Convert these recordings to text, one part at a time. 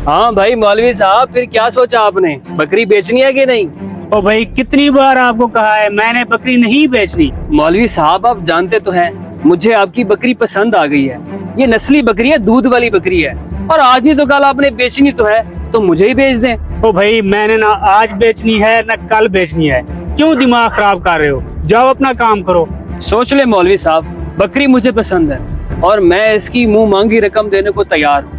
हाँ भाई मौलवी साहब, फिर क्या सोचा आपने? बकरी बेचनी है कि नहीं? ओ भाई, कितनी बार आपको कहा है मैंने बकरी नहीं बेचनी। मौलवी साहब, आप जानते तो हैं मुझे आपकी बकरी पसंद आ गई है। ये नस्ली बकरी है, दूध वाली बकरी है, और आज नहीं तो कल आपने बेचनी तो है, तो मुझे ही बेच दें। ओ भाई, मैंने ना आज बेचनी है ना कल बेचनी है। क्यों दिमाग खराब कर रहे हो? जाओ अपना काम करो। सोच ले मौलवी साहब, बकरी मुझे पसंद है और मैं इसकी मुंह मांगी रकम देने को तैयार हूँ,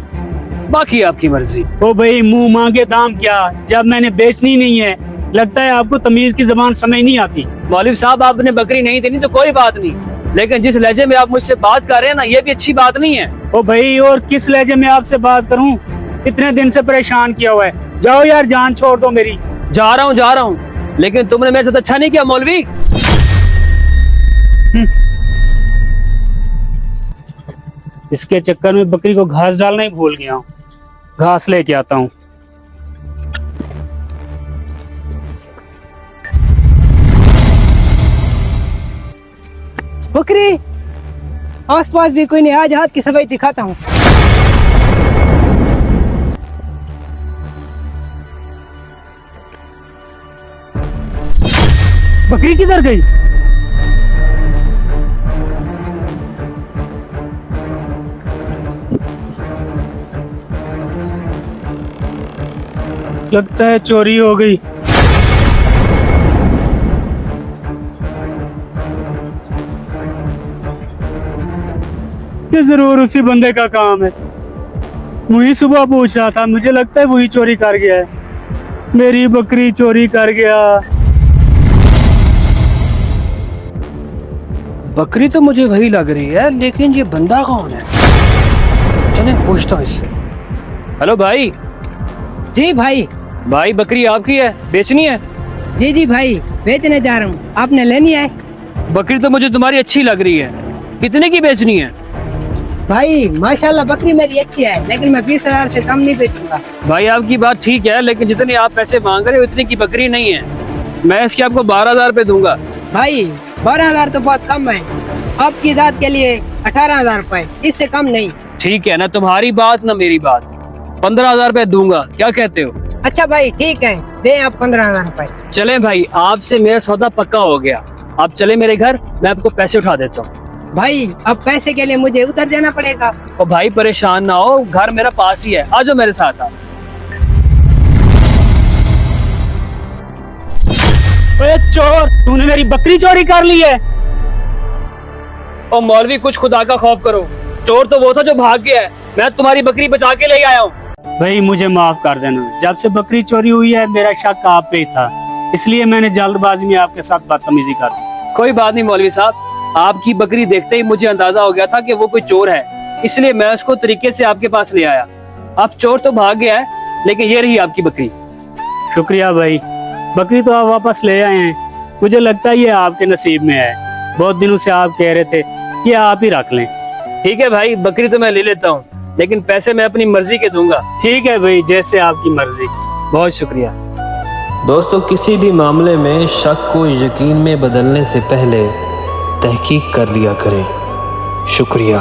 बाकी आपकी मर्जी। ओ भाई, मुंह मांगे दाम क्या, जब मैंने बेचनी नहीं है। लगता है आपको तमीज की जबान समझ नहीं आती। मौलवी साहब, आपने बकरी नहीं देनी तो कोई बात नहीं, लेकिन जिस लहजे में आप मुझसे बात कर रहे हैं ना, ये भी अच्छी बात नहीं है। ओ भाई, और किस लहजे में आपसे बात करूं? इतने दिन से परेशान किया हुआ है। जाओ यार, जान छोड़ दो मेरी। जा रहा हूँ, लेकिन तुमने मेरे साथ अच्छा नहीं किया मौलवी। इसके चक्कर में बकरी को घास डालना ही भूल गया हूँ। घास लेके आता हूँ। बकरी आसपास भी कोई नहीं, आज हाथ की सफाई दिखाता हूँ। बकरी किधर गई? लगता है चोरी हो गई। ये जरूर उसी बंदे का काम है। वही सुबह पूछ रहा था, मुझे लगता है वही चोरी कर गया है। मेरी बकरी चोरी कर गया। बकरी तो मुझे वही लग रही है, लेकिन ये बंदा कौन है? चले पूछता हूँ इससे। हेलो भाई। जी भाई। भाई बकरी आपकी है, बेचनी है? जी जी भाई, बेचने जा रहा हूँ, आपने लेनी है? बकरी तो मुझे तुम्हारी अच्छी लग रही है, कितने की बेचनी है? भाई माशाल्लाह बकरी मेरी अच्छी है, लेकिन मैं 20,000 से कम नहीं बेचूंगा। भाई आपकी बात ठीक है, लेकिन जितने आप पैसे मांग रहे हो उतने की बकरी नहीं है। मैं इसके आपको 12,000 रुपए दूंगा। भाई 12,000 तो बहुत कम है, आपकी जात के लिए 18,000 रुपए, इससे कम नहीं। ठीक है ना, तुम्हारी बात ना मेरी बात। 15,000 रुपए दूंगा, क्या कहते हो? अच्छा भाई ठीक है, दे आप 15,000 रुपए। चले भाई, आपसे मेरा सौदा पक्का हो गया। आप चले मेरे घर, मैं आपको पैसे उठा देता हूँ। भाई अब पैसे के लिए मुझे उधर जाना पड़ेगा। और भाई परेशान ना हो, घर मेरा पास ही है, आ जाओ मेरे साथ। आप ओए चोर, तूने मेरी बकरी चोरी कर ली है। और मौलवी, कुछ खुदा का खौफ करो। चोर तो वो था जो भाग गया है, मैं तुम्हारी बकरी बचा के ले आया हूँ। भाई मुझे माफ कर देना, जब से बकरी चोरी हुई है मेरा शक आप पे ही था, इसलिए मैंने जल्दबाजी में आपके साथ बदतमीजी कर दी। कोई बात नहीं मौलवी साहब, आपकी बकरी देखते ही मुझे अंदाजा हो गया था कि वो कोई चोर है, इसलिए मैं उसको तरीके से आपके पास ले आया। अब चोर तो भाग गया है, लेकिन ये रही आपकी बकरी। शुक्रिया भाई, बकरी तो आप वापस ले आए हैं। मुझे लगता है ये आपके नसीब में है। बहुत दिनों से आप कह रहे थे कि आप ही रख लें। ठीक है भाई, बकरी तो मैं ले लेता हूँ, लेकिन पैसे मैं अपनी मर्जी के दूंगा। ठीक है भाई, जैसे आपकी मर्जी। बहुत शुक्रिया। दोस्तों, किसी भी मामले में शक को यकीन में बदलने से पहले तहकीक कर लिया करें। शुक्रिया।